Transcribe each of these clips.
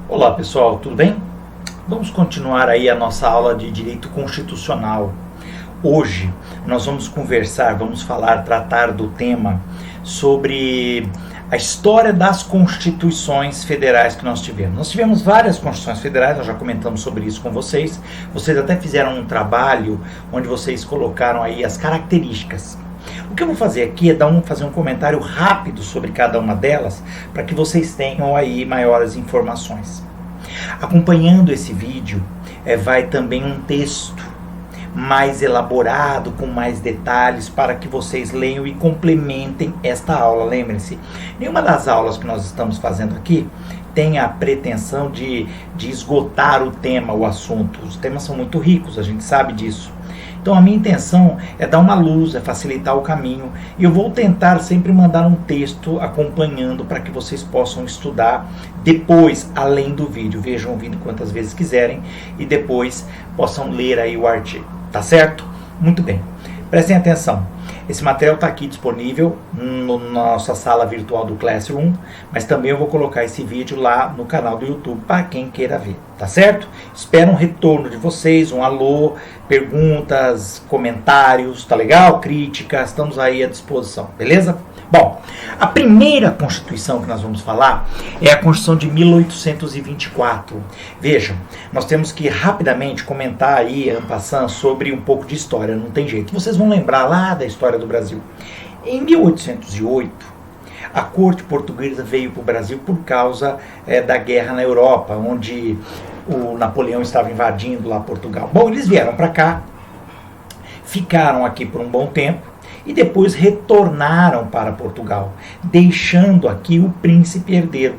Olá pessoal, tudo bem? Vamos continuar aí a nossa aula de Direito Constitucional. Hoje nós vamos tratar do tema sobre a história das constituições federais que nós tivemos. Nós tivemos várias constituições federais, nós já comentamos sobre isso com vocês. Vocês até fizeram um trabalho onde vocês colocaram aí as características. O que eu vou fazer aqui é fazer um comentário rápido sobre cada uma delas, para que vocês tenham aí maiores informações. Acompanhando esse vídeo, vai também um texto mais elaborado, com mais detalhes, para que vocês leiam e complementem esta aula. Lembrem-se, nenhuma das aulas que nós estamos fazendo aqui tem a pretensão de esgotar o tema, o assunto. Os temas são muito ricos, a gente sabe disso. Então a minha intenção é dar uma luz, é facilitar o caminho, e eu vou tentar sempre mandar um texto acompanhando para que vocês possam estudar depois, além do vídeo. Vejam o vídeo quantas vezes quiserem e depois possam ler aí o artigo, tá certo? Muito bem, prestem atenção. Esse material está aqui disponível na nossa sala virtual do Classroom, mas também eu vou colocar esse vídeo lá no canal do YouTube para quem queira ver, tá certo? Espero um retorno de vocês, um alô, perguntas, comentários, tá legal? Críticas, estamos aí à disposição, beleza? Bom, a primeira Constituição que nós vamos falar é a Constituição de 1824. Vejam, nós temos que rapidamente comentar aí, en passant, sobre um pouco de história, não tem jeito. Vocês vão lembrar lá da história do Brasil. Em 1808, a corte portuguesa veio para o Brasil por causa da guerra na Europa, onde o Napoleão estava invadindo lá Portugal. Bom, eles vieram para cá, ficaram aqui por um bom tempo, e depois retornaram para Portugal, deixando aqui o príncipe herdeiro,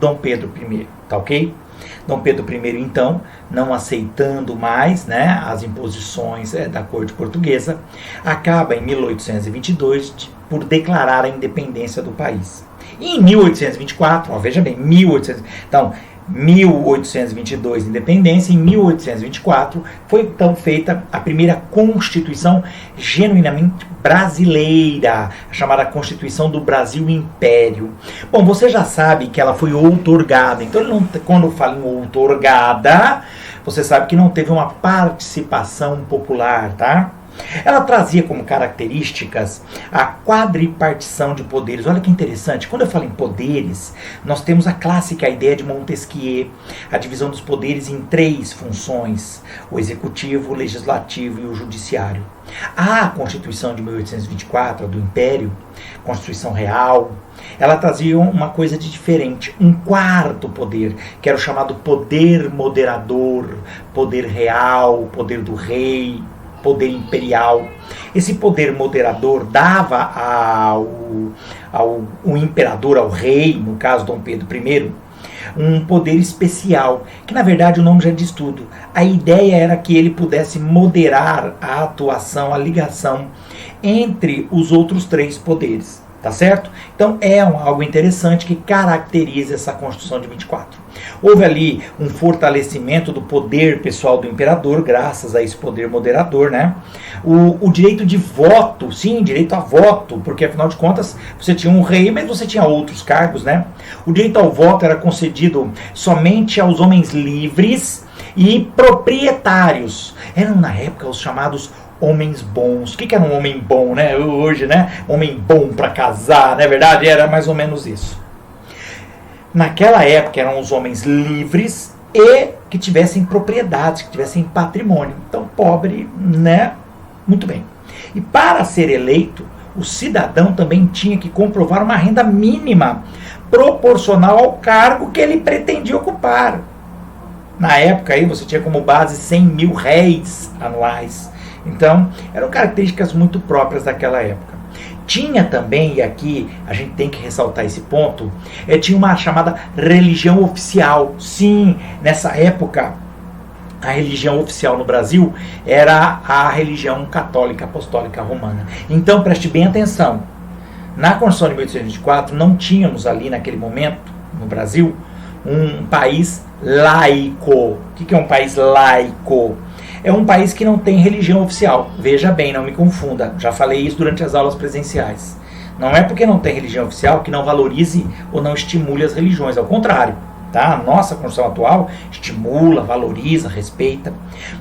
Dom Pedro I, tá ok? Dom Pedro I, então, não aceitando mais, né, as imposições da corte portuguesa, acaba em 1822 por declarar a independência do país. E em 1824, veja bem, 1822 independência, em 1824 foi então feita a primeira Constituição genuinamente brasileira, chamada Constituição do Brasil Império. Bom, você já sabe que ela foi outorgada, então quando fala em outorgada, você sabe que não teve uma participação popular, tá? Ela trazia como características a quadripartição de poderes. Olha que interessante, quando eu falo em poderes, nós temos a clássica ideia de Montesquieu, a divisão dos poderes em 3 funções: o executivo, o legislativo e o judiciário. A Constituição de 1824, do Império, Constituição Real, ela trazia uma coisa de diferente, um 4º poder, que era o chamado poder moderador, poder real, poder do rei, poder imperial. Esse poder moderador dava ao imperador, ao rei, no caso Dom Pedro I, um poder especial, que na verdade o nome já diz tudo. A ideia era que ele pudesse moderar a atuação, a ligação entre os outros 3 poderes, tá certo? Então é algo interessante que caracteriza essa Constituição de 24. Houve ali um fortalecimento do poder pessoal do imperador, graças a esse poder moderador, né? O direito de voto, sim, direito a voto, porque afinal de contas você tinha um rei, mas você tinha outros cargos, né? O direito ao voto era concedido somente aos homens livres e proprietários. Eram na época os chamados homens bons. O que era um homem bom, né? Hoje, né? Homem bom para casar, não é verdade? Era mais ou menos isso. Naquela época eram os homens livres e que tivessem propriedades, que tivessem patrimônio. Então, pobre, né? Muito bem. E para ser eleito, o cidadão também tinha que comprovar uma renda mínima proporcional ao cargo que ele pretendia ocupar. Na época aí você tinha como base 100 mil réis anuais. Então, eram características muito próprias daquela época. Tinha também, e aqui a gente tem que ressaltar esse ponto, tinha uma chamada religião oficial. Sim, nessa época, a religião oficial no Brasil era a religião católica apostólica romana. Então, preste bem atenção. Na Constituição de 1824, não tínhamos ali, naquele momento, no Brasil, um país laico. O que é um país laico? É um país que não tem religião oficial. Veja bem, não me confunda. Já falei isso durante as aulas presenciais. Não é porque não tem religião oficial que não valorize ou não estimule as religiões. Ao contrário. tá? A nossa Constituição atual estimula, valoriza, respeita,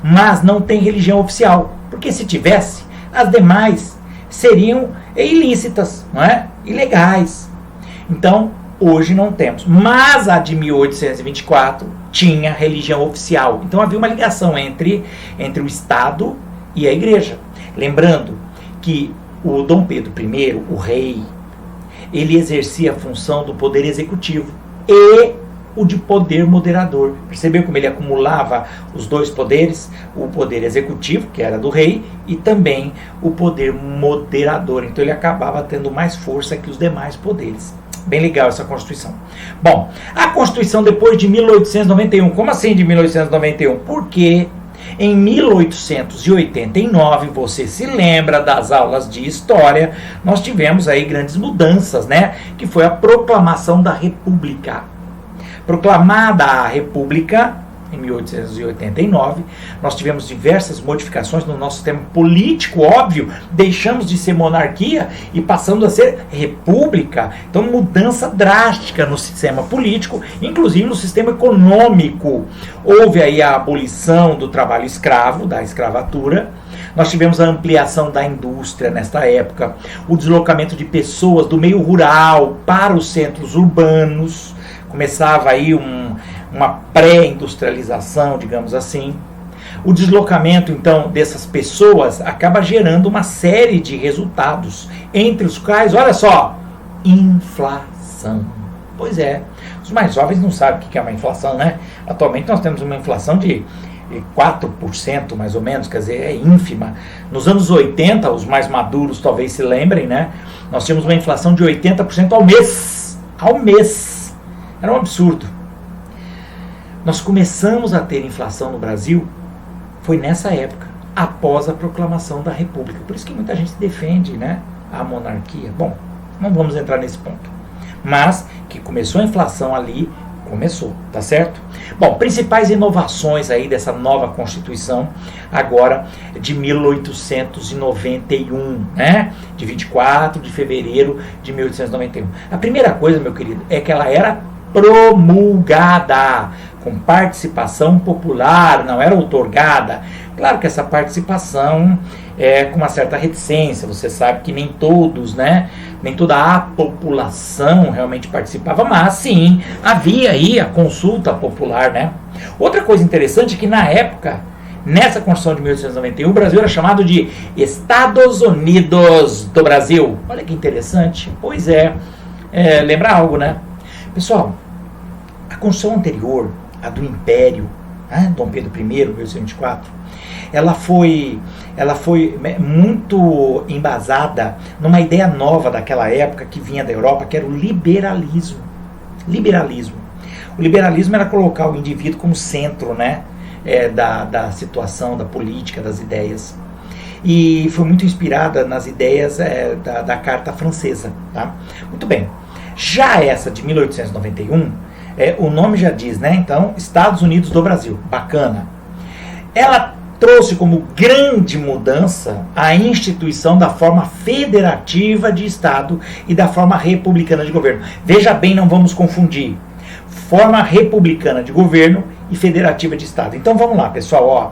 mas não tem religião oficial, porque se tivesse, as demais seriam ilícitas, não é? Ilegais. Então, hoje não temos. Mas a de 1824 tinha religião oficial. Então havia uma ligação entre o Estado e a Igreja. Lembrando que o Dom Pedro I, o rei, ele exercia a função do poder executivo e o de poder moderador. Percebeu como ele acumulava os dois poderes? O poder executivo, que era do rei, e também o poder moderador. Então ele acabava tendo mais força que os demais poderes. Bem legal essa Constituição. Bom, a Constituição depois de 1891. Como assim de 1891? Porque em 1889, você se lembra das aulas de história, nós tivemos aí grandes mudanças, né? Que foi a proclamação da República. Proclamada a República, em 1889, nós tivemos diversas modificações no nosso sistema político, óbvio, deixamos de ser monarquia e passando a ser república. Então, mudança drástica no sistema político, inclusive no sistema econômico. Houve aí a abolição do trabalho escravo, da escravatura. Nós tivemos a ampliação da indústria nesta época, o deslocamento de pessoas do meio rural para os centros urbanos. Começava aí uma pré-industrialização, digamos assim. O deslocamento, então, dessas pessoas acaba gerando uma série de resultados, entre os quais, olha só, inflação. Pois é, os mais jovens não sabem o que é uma inflação, né? Atualmente nós temos uma inflação de 4%, mais ou menos, quer dizer, é ínfima. Nos anos 80, os mais maduros talvez se lembrem, né? Nós tínhamos uma inflação de 80% ao mês. Ao mês. Era um absurdo. Nós começamos a ter inflação no Brasil, foi nessa época, após a proclamação da República. Por isso que muita gente defende, né, a monarquia. Bom, não vamos entrar nesse ponto. Mas que começou a inflação ali, começou, tá certo? Bom, principais inovações aí dessa nova Constituição, agora de 1891, né? De 24 de fevereiro de 1891. A primeira coisa, meu querido, é que ela era promulgada com participação popular, não era outorgada. Claro que essa participação é com uma certa reticência, você sabe que nem todos, né, nem toda a população realmente participava, mas sim, havia aí a consulta popular, né. Outra coisa interessante é que na época, nessa Constituição de 1891, o Brasil era chamado de Estados Unidos do Brasil. Olha que interessante. Pois é, lembra algo, né? Pessoal, a Constituição anterior, a do Império, né, Dom Pedro I, 1824, ela foi muito embasada numa ideia nova daquela época que vinha da Europa, que era o liberalismo. Liberalismo. O liberalismo era colocar o indivíduo como centro, né, da situação, da política, das ideias. E foi muito inspirada nas ideias da Carta Francesa. Tá? Muito bem. Já essa de 1891, o nome já diz, né? Então, Estados Unidos do Brasil. Bacana. Ela trouxe como grande mudança a instituição da forma federativa de Estado e da forma republicana de governo. Veja bem, não vamos confundir. Forma republicana de governo e federativa de Estado. Então, vamos lá, pessoal. Ó.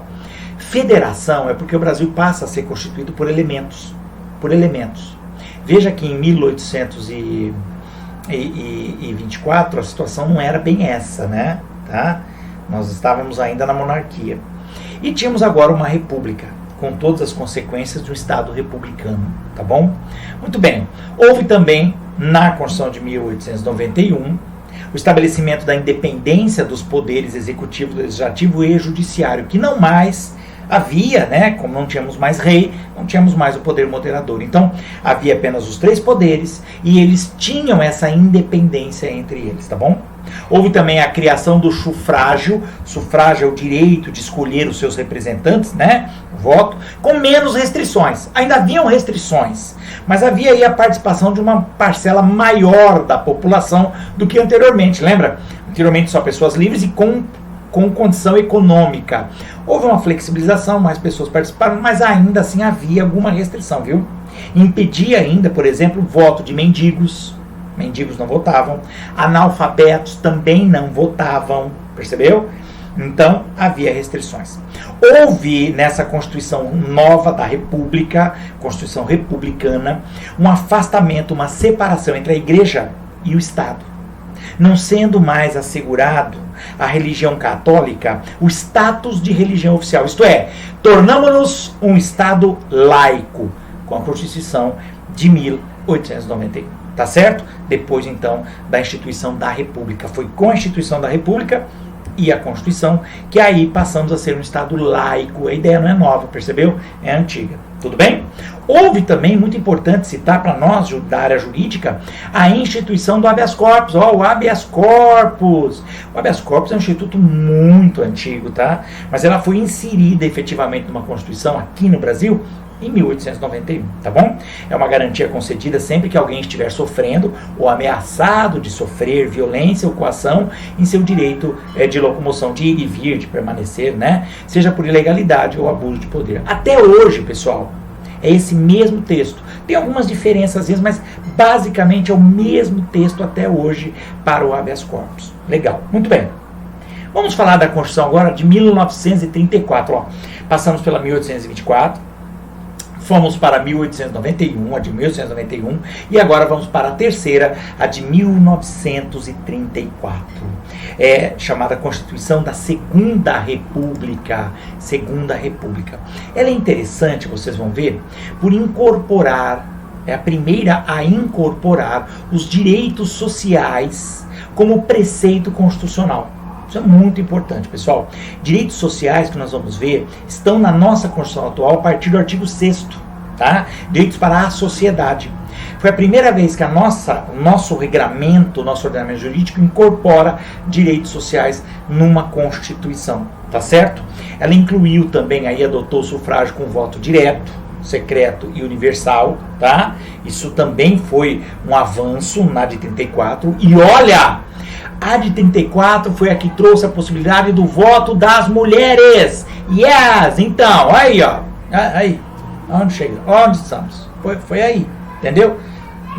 Federação é porque o Brasil passa a ser constituído por elementos. Por elementos. Veja que em 1824 a situação não era bem essa, né? Tá? Nós estávamos ainda na monarquia. E tínhamos agora uma república, com todas as consequências de um Estado republicano, tá bom? Muito bem. Houve também, na Constituição de 1891, o estabelecimento da independência dos poderes executivo, legislativo e judiciário, que não mais havia, né, como não tínhamos mais rei, não tínhamos mais o poder moderador. Então, havia apenas os três poderes e eles tinham essa independência entre eles, tá bom? Houve também a criação do sufrágio. Sufrágio é o direito de escolher os seus representantes, né, o voto, com menos restrições. Ainda haviam restrições, mas havia aí a participação de uma parcela maior da população do que anteriormente. Lembra? Anteriormente só pessoas livres e com condição econômica. Houve uma flexibilização, mais pessoas participaram, mas ainda assim havia alguma restrição, viu? Impedia ainda, por exemplo, o voto de mendigos, mendigos não votavam, analfabetos também não votavam, percebeu? Então, havia restrições. Houve, nessa Constituição nova da República, Constituição Republicana, um afastamento, uma separação entre a Igreja e o Estado. Não sendo mais assegurado à religião católica o status de religião oficial. Isto é, tornamos-nos um Estado laico, com a Constituição de 1891. Tá certo? Depois, então, da instituição da República. Foi com a instituição da República e a Constituição que aí passamos a ser um Estado laico. A ideia não é nova, percebeu? É antiga. Tudo bem? Houve também, muito importante citar para nós, da área jurídica, a instituição do habeas corpus. O habeas corpus. O habeas corpus é um instituto muito antigo, tá? Mas ela foi inserida efetivamente numa Constituição aqui no Brasil em 1891, tá bom? É uma garantia concedida sempre que alguém estiver sofrendo ou ameaçado de sofrer violência ou coação em seu direito de locomoção, de ir e vir, de permanecer, né? Seja por ilegalidade ou abuso de poder. Até hoje, pessoal, é esse mesmo texto. Tem algumas diferenças às vezes, mas basicamente é o mesmo texto até hoje para o habeas corpus. Legal, muito bem. Vamos falar da Constituição agora de 1934. Ó. Passamos pela 1824. Fomos para 1891, a de 1891, e agora vamos para a terceira, a de 1934. É chamada Constituição da Segunda República. Segunda República. Ela é interessante, vocês vão ver, por incorporar, é a primeira a incorporar os direitos sociais como preceito constitucional. Isso é muito importante, pessoal. Direitos sociais que nós vamos ver estão na nossa Constituição atual a partir do artigo 6º, tá? Direitos para a sociedade. Foi a primeira vez que o nosso regramento, o nosso ordenamento jurídico incorpora direitos sociais numa Constituição, tá certo? Ela incluiu também, aí adotou o sufrágio com voto direto, secreto e universal, tá? Isso também foi um avanço na de 34. E olha, a de 34 foi a que trouxe a possibilidade do voto das mulheres. Yes! Então, aí, ó. Aí. Onde chega? Onde estamos? Foi aí. Entendeu?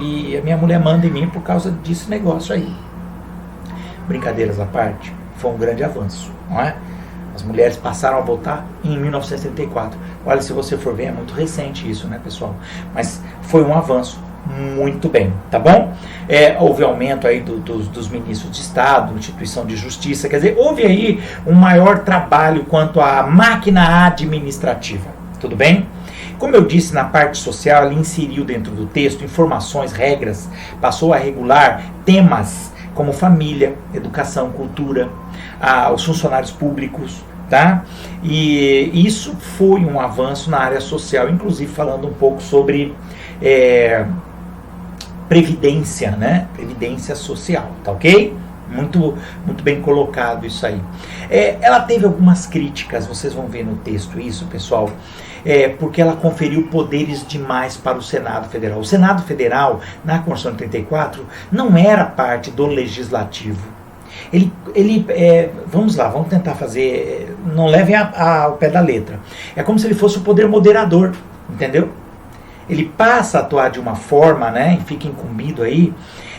E a minha mulher manda em mim por causa desse negócio aí. Brincadeiras à parte, foi um grande avanço, não é? As mulheres passaram a votar em 1934. Olha, se você for ver, é muito recente isso, né, pessoal? Mas foi um avanço. Muito bem, tá bom? Houve aumento aí dos ministros de Estado, instituição de justiça, quer dizer, houve aí um maior trabalho quanto à máquina administrativa, tudo bem? Como eu disse, na parte social, ela inseriu dentro do texto informações, regras, passou a regular temas como família, educação, cultura, os funcionários públicos, tá? E isso foi um avanço na área social, inclusive falando um pouco sobre previdência, né? Previdência social, tá ok? Muito bem colocado isso aí. Ela teve algumas críticas, vocês vão ver no texto isso, pessoal, porque ela conferiu poderes demais para o Senado Federal. O Senado Federal, na Constituição de 34, não era parte do Legislativo. Vamos lá, vamos tentar fazer, não levem ao pé da letra. É como se ele fosse o poder moderador, entendeu? Ele passa a atuar de uma forma, né, e fica incumbido aí,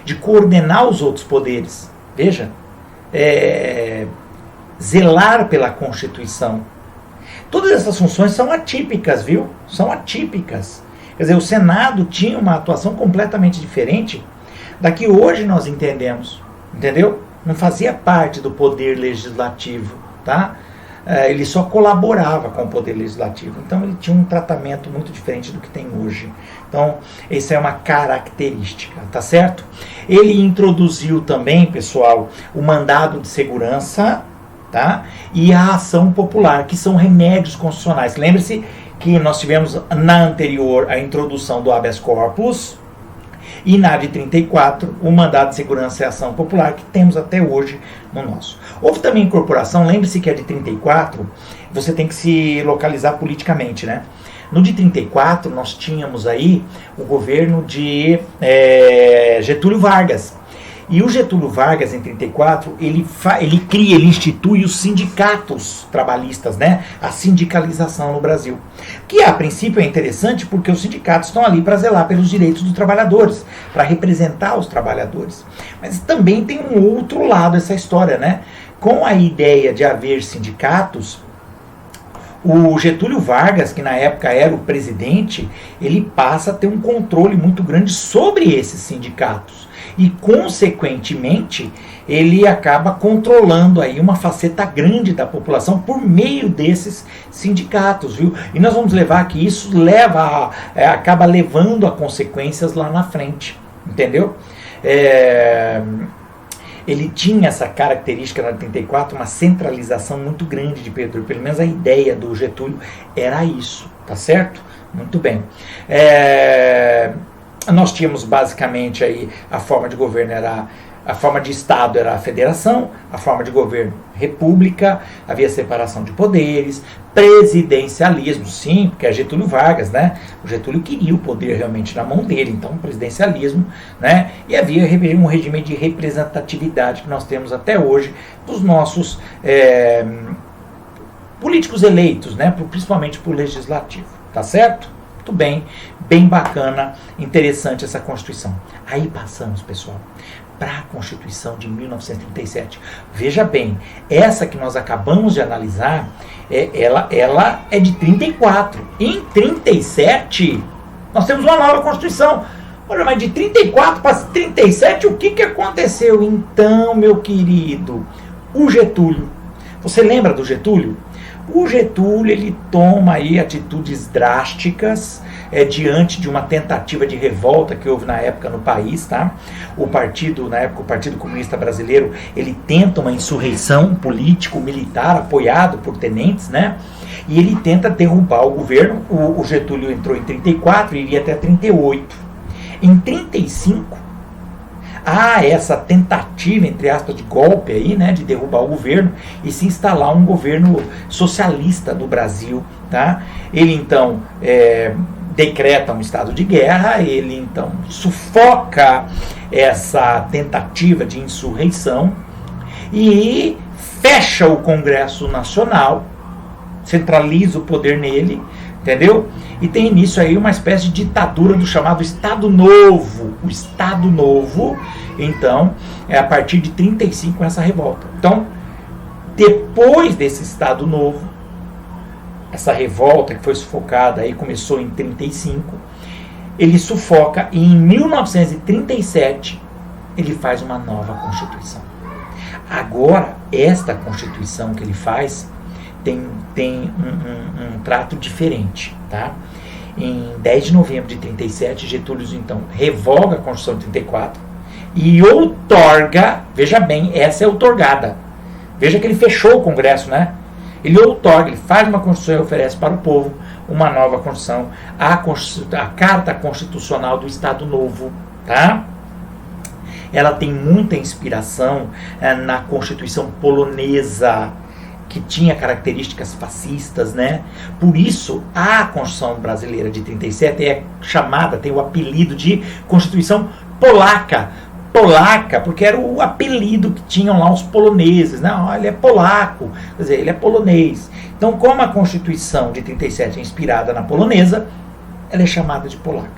de coordenar os outros poderes. Veja, zelar pela Constituição. Todas essas funções são atípicas, viu? São atípicas. Quer dizer, o Senado tinha uma atuação completamente diferente da que hoje nós entendemos, entendeu? Não fazia parte do poder legislativo, tá? Ele só colaborava com o poder legislativo. Então ele tinha um tratamento muito diferente do que tem hoje. Então, essa é uma característica, tá certo? Ele introduziu também, pessoal, o mandado de segurança, tá? E a ação popular, que são remédios constitucionais. Lembre-se que nós tivemos na anterior a introdução do habeas corpus, e na de 34, o mandado de segurança e ação popular, que temos até hoje no nosso. Houve também incorporação, lembre-se que a de 34, você tem que se localizar politicamente, né? No de 34, nós tínhamos aí o governo de Getúlio Vargas. E o Getúlio Vargas, em 34, ele institui os sindicatos trabalhistas, né? A sindicalização no Brasil. Que a princípio é interessante porque os sindicatos estão ali para zelar pelos direitos dos trabalhadores, para representar os trabalhadores. Mas também tem um outro lado essa história, né? Com a ideia de haver sindicatos, o Getúlio Vargas, que na época era o presidente, ele passa a ter um controle muito grande sobre esses sindicatos. E, consequentemente, ele acaba controlando aí uma faceta grande da população por meio desses sindicatos, viu? E nós vamos levar que isso acaba levando a consequências lá na frente, entendeu? Ele tinha essa característica na 34, uma centralização muito grande de Pedro. Pelo menos a ideia do Getúlio era isso, tá certo? Muito bem. Nós tínhamos basicamente aí a forma de governo a forma de Estado era a federação, a forma de governo república, havia separação de poderes, presidencialismo, sim, porque é Getúlio Vargas, né? O Getúlio queria o poder realmente na mão dele, então presidencialismo, né? E havia um regime de representatividade que nós temos até hoje dos nossos políticos eleitos, né? Principalmente por legislativo, tá certo? Muito bem, bem bacana, interessante essa Constituição. Aí passamos, pessoal, para a Constituição de 1937. Veja bem, essa que nós acabamos de analisar, ela é de 34. Em 37, nós temos uma nova Constituição. Olha, mas de 34 para 37, o que aconteceu? Então, meu querido, o Getúlio. Você lembra do Getúlio? O Getúlio, ele toma aí atitudes drásticas diante de uma tentativa de revolta que houve na época no país, tá? O partido comunista brasileiro, ele tenta uma insurreição político-militar apoiado por tenentes, né? E ele tenta derrubar o governo. O Getúlio entrou em 34 e iria até 38. Em 35, há essa tentativa, entre aspas, de golpe aí, né, de derrubar o governo e se instalar um governo socialista no Brasil, tá? Ele então decreta um estado de guerra, ele então sufoca essa tentativa de insurreição e fecha o Congresso Nacional, centraliza o poder nele, entendeu? E tem início aí uma espécie de ditadura do chamado Estado Novo. O Estado Novo, então, é a partir de 35 essa revolta. Então, depois desse Estado Novo, essa revolta que foi sufocada aí começou em 35, ele sufoca e em 1937 ele faz uma nova Constituição. Agora, esta Constituição que ele faz tem um trato diferente, tá? Em 10 de novembro de 37, Getúlio, então, revoga a Constituição de 34 e outorga, veja bem, essa é outorgada. Veja que ele fechou o Congresso, né? Ele outorga, ele faz uma Constituição e oferece para o povo uma nova Constituição, a Carta Constitucional do Estado Novo, tá? Ela tem muita inspiração na Constituição polonesa, que tinha características fascistas, né? Por isso, a Constituição brasileira de 37 é chamada, tem o apelido de Constituição Polaca. Polaca, porque era o apelido que tinham lá os poloneses, né? Ele é polaco, quer dizer, ele é polonês. Então, como a Constituição de 37 é inspirada na polonesa, ela é chamada de polaca.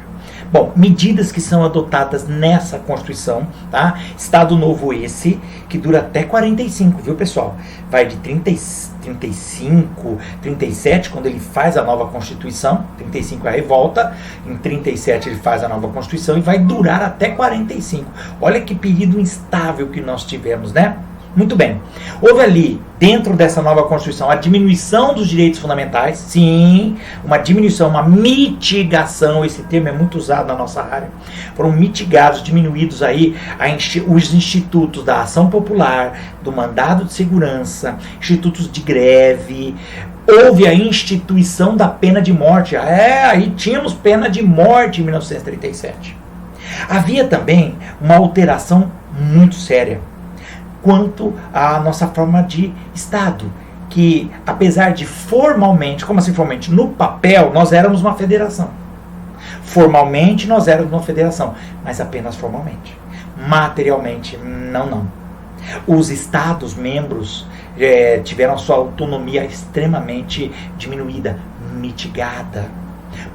Bom, medidas que são adotadas nessa Constituição, tá? Estado Novo esse, que dura até 45, viu, pessoal? Vai de 35, 37, quando ele faz a nova Constituição, 35 é a revolta, em 37 ele faz a nova Constituição e vai durar até 45. Olha que período instável que nós tivemos, né? Muito bem. Houve ali, dentro dessa nova Constituição, a diminuição dos direitos fundamentais. Sim, uma diminuição, uma mitigação. Esse termo é muito usado na nossa área. Foram mitigados, diminuídos aí os institutos da ação popular, do mandado de segurança, institutos de greve. Houve a instituição da pena de morte. Aí tínhamos pena de morte em 1937. Havia também uma alteração muito séria quanto à nossa forma de Estado, que apesar de formalmente, como assim formalmente? No papel, nós éramos uma federação. Formalmente, nós éramos uma federação, mas apenas formalmente. Materialmente, não. Os Estados membros tiveram sua autonomia extremamente diminuída, mitigada.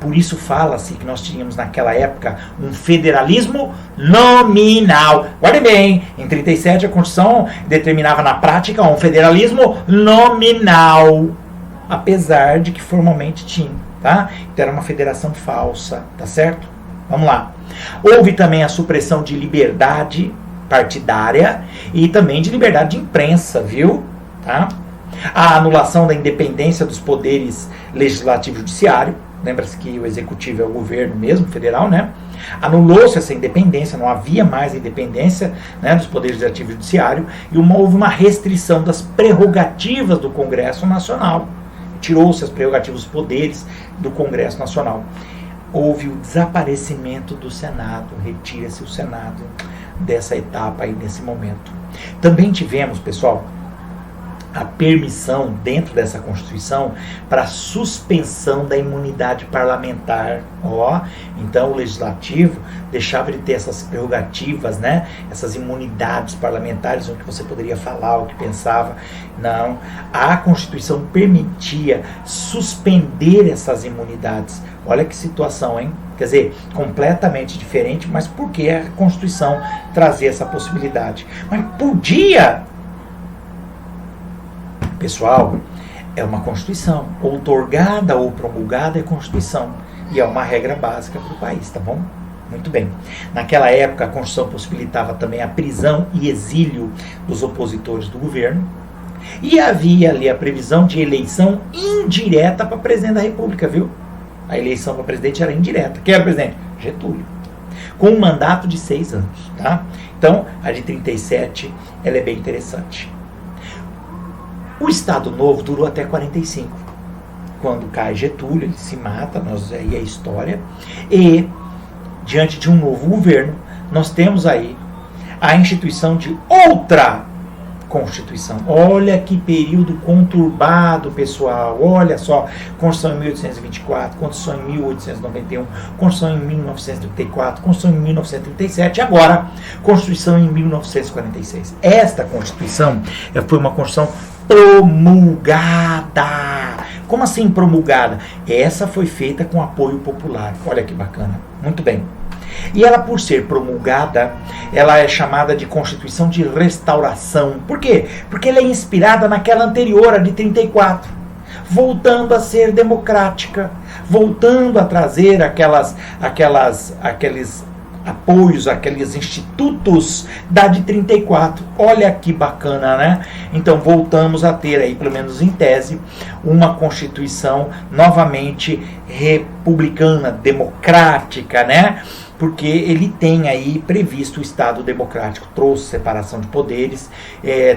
Por isso fala-se que nós tínhamos naquela época um federalismo nominal. Guarde bem, em 37 a Constituição determinava na prática um federalismo nominal, apesar de que formalmente tinha, tá? Então era uma federação falsa, tá certo? Vamos lá. Houve também a supressão de liberdade partidária e também de liberdade de imprensa, viu? Tá? A anulação da independência dos poderes legislativo e judiciário. Lembra-se que o executivo é o governo mesmo, federal, né? Anulou-se essa independência, não havia mais a independência, né, dos poderes legislativo e judiciário, e houve uma restrição das prerrogativas do Congresso Nacional. Tirou-se as prerrogativas, os poderes do Congresso Nacional. Houve o desaparecimento do Senado, retira-se o Senado dessa etapa aí, nesse momento. Também tivemos, pessoal, a permissão dentro dessa Constituição para suspensão da imunidade parlamentar. Então o Legislativo deixava de ter essas prerrogativas, né? Essas imunidades parlamentares, onde você poderia falar o que pensava. Não. A Constituição permitia suspender essas imunidades. Olha que situação, hein? Quer dizer, completamente diferente, mas por que a Constituição trazia essa possibilidade? Mas podia. Pessoal, é uma Constituição. Outorgada ou promulgada é Constituição. E é uma regra básica para o país, tá bom? Muito bem. Naquela época, a Constituição possibilitava também a prisão e exílio dos opositores do governo. E havia ali a previsão de eleição indireta para presidente da República, viu? A eleição para presidente era indireta. Quem era o presidente? Getúlio. Com um mandato de 6 anos, tá? Então, a de 37, ela é bem interessante. O Estado Novo durou até 45. Quando cai Getúlio, ele se mata, aí é a história. E, diante de um novo governo, nós temos aí a instituição de outra Constituição. Olha que período conturbado, pessoal. Olha só, Constituição em 1824, Constituição em 1891, Constituição em 1934, Constituição em 1937 e agora, Constituição em 1946. Esta Constituição foi uma Constituição promulgada. Como assim promulgada? Essa foi feita com apoio popular. Olha que bacana. Muito bem. E ela, por ser promulgada, ela é chamada de Constituição de Restauração. Por quê? Porque ela é inspirada naquela anterior, a de 34, voltando a ser democrática, voltando a trazer aqueles apoios, aqueles institutos da de 34. Olha que bacana, né? Então voltamos a ter aí, pelo menos em tese, uma Constituição novamente republicana, democrática, né? Porque ele tem aí previsto o Estado democrático, trouxe separação de poderes,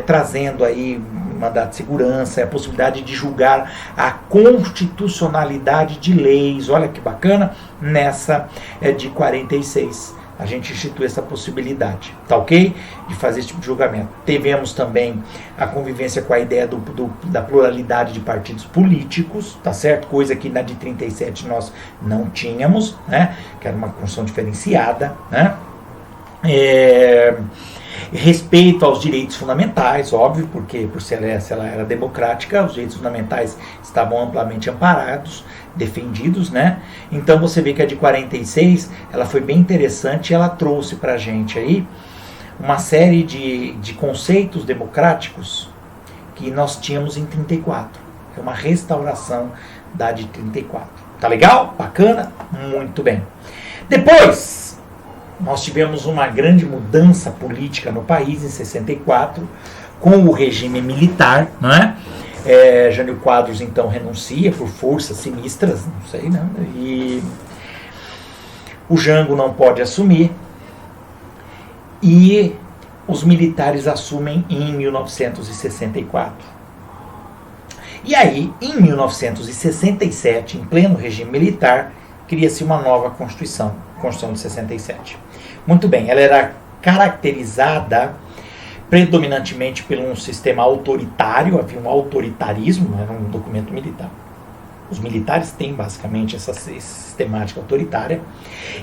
trazendo aí mandato de segurança, a possibilidade de julgar a constitucionalidade de leis. Olha que bacana, nessa de 46. A gente institui essa possibilidade, tá ok? De fazer esse tipo de julgamento. Tivemos também a convivência com a ideia da pluralidade de partidos políticos, tá certo? Coisa que na de 37 nós não tínhamos, né? Que era uma Constituição diferenciada, né? Respeito aos direitos fundamentais, óbvio, porque se ela era democrática, os direitos fundamentais estavam amplamente amparados, defendidos, né? Então você vê que a de 46, ela foi bem interessante, ela trouxe pra gente aí uma série de conceitos democráticos que nós tínhamos em 34. É uma restauração da de 34. Tá legal? Bacana? Muito bem. Depois, nós tivemos uma grande mudança política no país em 64, com o regime militar, não é? Jânio Quadros então renuncia por forças sinistras, não sei, né? E o Jango não pode assumir e os militares assumem em 1964. E aí, em 1967, em pleno regime militar, cria-se uma nova Constituição, Constituição de 67. Muito bem, ela era caracterizada predominantemente por um sistema autoritário, havia um autoritarismo, era um documento militar. Os militares têm basicamente essa sistemática autoritária,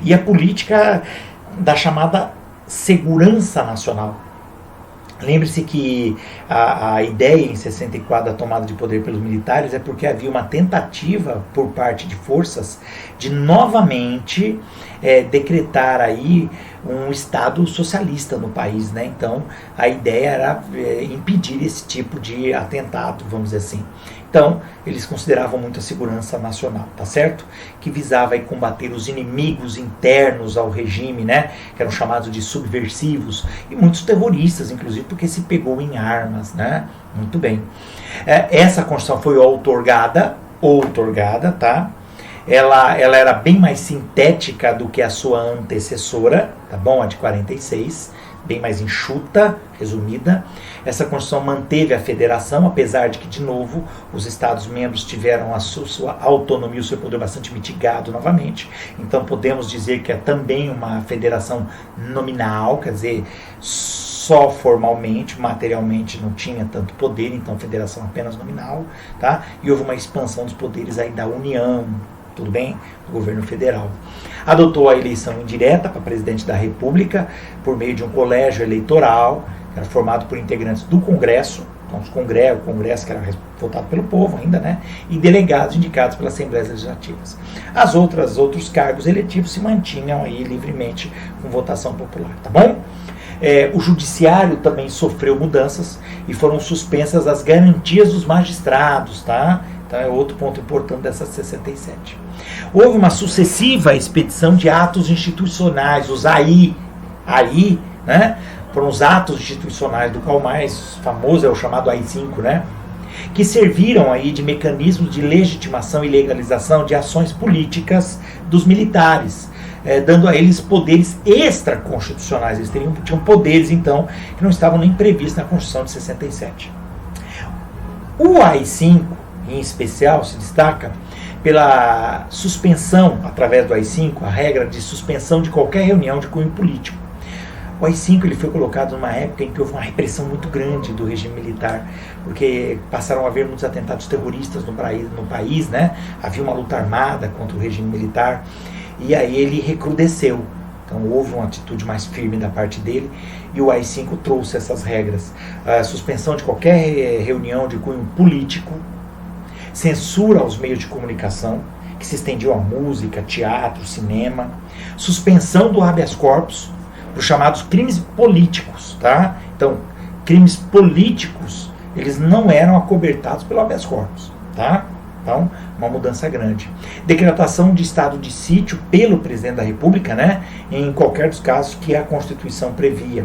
e a política da chamada segurança nacional. Lembre-se que a ideia em 64 da tomada de poder pelos militares é porque havia uma tentativa por parte de forças de novamente decretar aí um Estado socialista no país, né? Então a ideia era impedir esse tipo de atentado, vamos dizer assim. Então, eles consideravam muito a segurança nacional, tá certo? Que visava aí combater os inimigos internos ao regime, né? Que eram chamados de subversivos, e muitos terroristas, inclusive, porque se pegou em armas, né? Muito bem. Essa Constituição foi outorgada, tá? Ela era bem mais sintética do que a sua antecessora, tá bom? A de 46, bem mais enxuta, resumida. Essa Constituição manteve a federação, apesar de que, de novo, os Estados-membros tiveram a sua autonomia, o seu poder bastante mitigado novamente. Então, podemos dizer que é também uma federação nominal, quer dizer, só formalmente, materialmente não tinha tanto poder, então federação apenas nominal, tá? E houve uma expansão dos poderes aí da União, tudo bem? Do governo federal. Adotou a eleição indireta para presidente da República por meio de um colégio eleitoral, que era formado por integrantes do Congresso, então o Congresso que era votado pelo povo ainda, né? E delegados indicados pelas Assembleias Legislativas. Outros cargos eletivos se mantinham aí livremente com votação popular, tá bom? O judiciário também sofreu mudanças e foram suspensas as garantias dos magistrados, tá? Então é outro ponto importante dessa 67. Houve uma sucessiva expedição de atos institucionais, os AI, né? Foram os atos institucionais, do qual o mais famoso é o chamado AI-5, né? Que serviram aí de mecanismo de legitimação e legalização de ações políticas dos militares, dando a eles poderes extraconstitucionais. Eles tinham poderes, então, que não estavam nem previstos na Constituição de 67. O AI-5, em especial, se destaca pela suspensão, através do AI-5, a regra de suspensão de qualquer reunião de cunho político. O AI-5 ele foi colocado numa época em que houve uma repressão muito grande do regime militar, porque passaram a haver muitos atentados terroristas no país, né? Havia uma luta armada contra o regime militar, e aí ele recrudesceu. Então houve uma atitude mais firme da parte dele, e o AI-5 trouxe essas regras. A suspensão de qualquer reunião de cunho político, censura aos meios de comunicação, que se estendiam a música, teatro, cinema, suspensão do habeas corpus, os chamados crimes políticos, tá? Então, crimes políticos, eles não eram acobertados pelo habeas corpus, tá? Então, uma mudança grande. Decretação de estado de sítio pelo presidente da República, né? Em qualquer dos casos que a Constituição previa.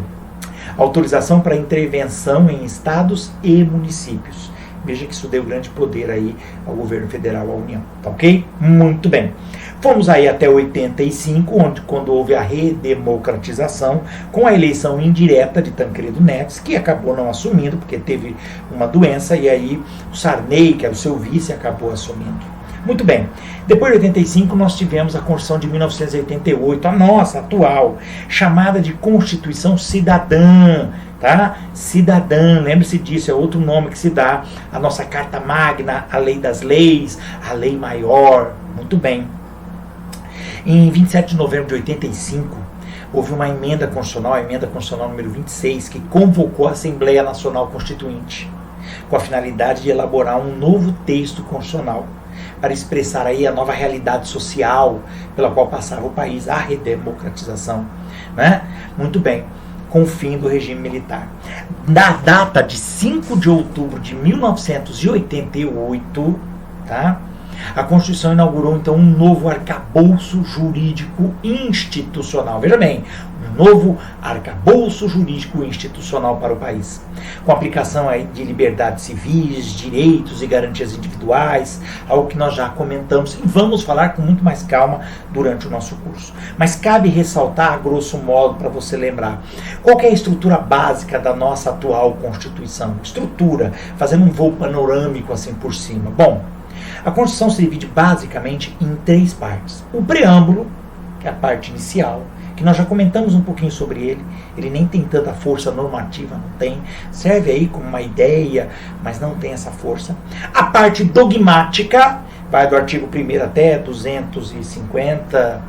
Autorização para intervenção em estados e municípios. Veja que isso deu grande poder aí ao governo federal, à União, tá ok? Muito bem. Fomos aí até 85, quando houve a redemocratização, com a eleição indireta de Tancredo Neves, que acabou não assumindo, porque teve uma doença, e aí o Sarney, que era o seu vice, acabou assumindo. Muito bem. Depois de 85, nós tivemos a Constituição de 1988, a nossa atual, chamada de Constituição Cidadã, tá? Cidadã, lembre-se disso, é outro nome que se dá à nossa Carta Magna, a Lei das Leis, a Lei Maior. Muito bem. Em 27 de novembro de 85, houve uma emenda constitucional, a emenda constitucional número 26, que convocou a Assembleia Nacional Constituinte, com a finalidade de elaborar um novo texto constitucional, para expressar aí a nova realidade social pela qual passava o país, a redemocratização, né? Muito bem, com o fim do regime militar. Na data de 5 de outubro de 1988, tá? A Constituição inaugurou, então, um novo arcabouço jurídico institucional. Veja bem, um novo arcabouço jurídico institucional para o país, com aplicação aí de liberdades civis, direitos e garantias individuais, algo que nós já comentamos e vamos falar com muito mais calma durante o nosso curso. Mas cabe ressaltar, a grosso modo, para você lembrar, qual que é a estrutura básica da nossa atual Constituição? Estrutura, fazendo um voo panorâmico assim por cima. Bom, a Constituição se divide basicamente em 3 partes. O preâmbulo, que é a parte inicial, que nós já comentamos um pouquinho sobre ele nem tem tanta força normativa, não tem, serve aí como uma ideia, mas não tem essa força. A parte dogmática, vai do artigo 1º até 250,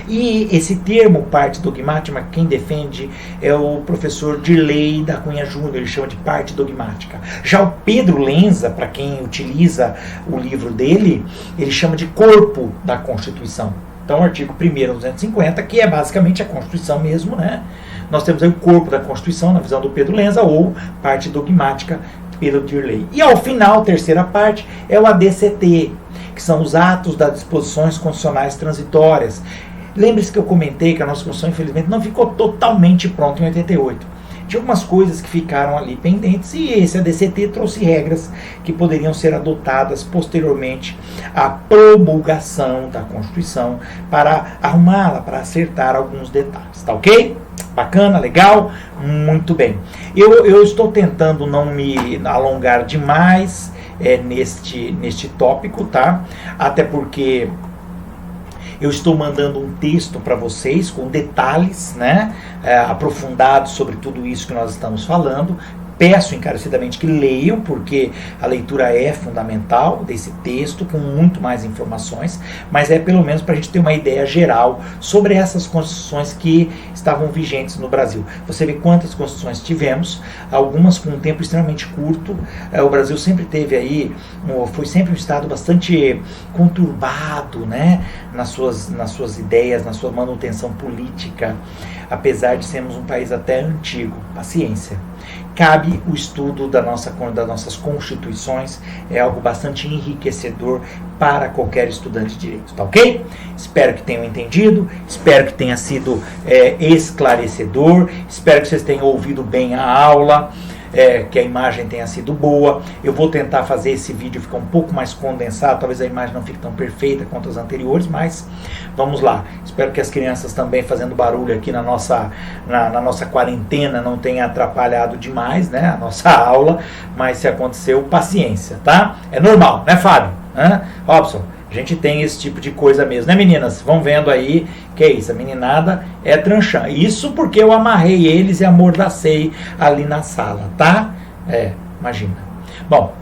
E esse termo, parte dogmática, quem defende é o professor Dirley da Cunha Júnior, ele chama de parte dogmática. Já o Pedro Lenza, para quem utiliza o livro dele, ele chama de corpo da Constituição. Então, o artigo 1º, 250, que é basicamente a Constituição mesmo, né? Nós temos aí o corpo da Constituição, na visão do Pedro Lenza, ou parte dogmática pelo Dirley. E ao final, terceira parte, é o ADCT, que são os atos das disposições constitucionais transitórias. Lembre-se que eu comentei que a nossa Constituição, infelizmente, não ficou totalmente pronta em 88. Tinha algumas coisas que ficaram ali pendentes e esse ADCT trouxe regras que poderiam ser adotadas posteriormente à promulgação da Constituição para arrumá-la, para acertar alguns detalhes. Tá ok? Bacana, legal? Muito bem. Eu estou tentando não me alongar demais neste tópico, tá? Até porque eu estou mandando um texto para vocês com detalhes, né, aprofundados sobre tudo isso que nós estamos falando. Peço encarecidamente que leiam, porque a leitura é fundamental desse texto, com muito mais informações, mas é pelo menos para a gente ter uma ideia geral sobre essas constituições que estavam vigentes no Brasil. Você vê quantas constituições tivemos, algumas com um tempo extremamente curto. O Brasil sempre teve aí, foi sempre um estado bastante conturbado, né, nas suas ideias, na sua manutenção política, apesar de sermos um país até antigo. Paciência. Cabe o estudo das nossas constituições, é algo bastante enriquecedor para qualquer estudante de direito, tá ok? Espero que tenham entendido, espero que tenha sido esclarecedor, espero que vocês tenham ouvido bem a aula, que a imagem tenha sido boa. Eu vou tentar fazer esse vídeo ficar um pouco mais condensado, talvez a imagem não fique tão perfeita quanto as anteriores, mas vamos lá. Espero que as crianças também fazendo barulho aqui na nossa quarentena não tenha atrapalhado demais, né, a nossa aula, mas se aconteceu, paciência, tá? É normal, né, Fábio? Robson, a gente tem esse tipo de coisa mesmo, né, meninas? Vão vendo aí que é isso, a meninada é tranchã. Isso porque eu amarrei eles e amordacei ali na sala, tá? Imagina. Bom,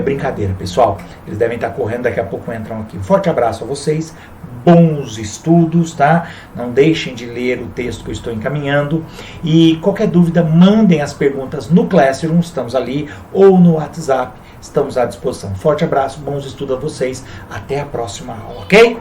brincadeira, pessoal. Eles devem estar correndo, daqui a pouco entram aqui. Um forte abraço a vocês, bons estudos, tá? Não deixem de ler o texto que eu estou encaminhando. E qualquer dúvida, mandem as perguntas no Classroom, estamos ali, ou no WhatsApp, estamos à disposição. Forte abraço, bons estudos a vocês. Até a próxima aula, ok?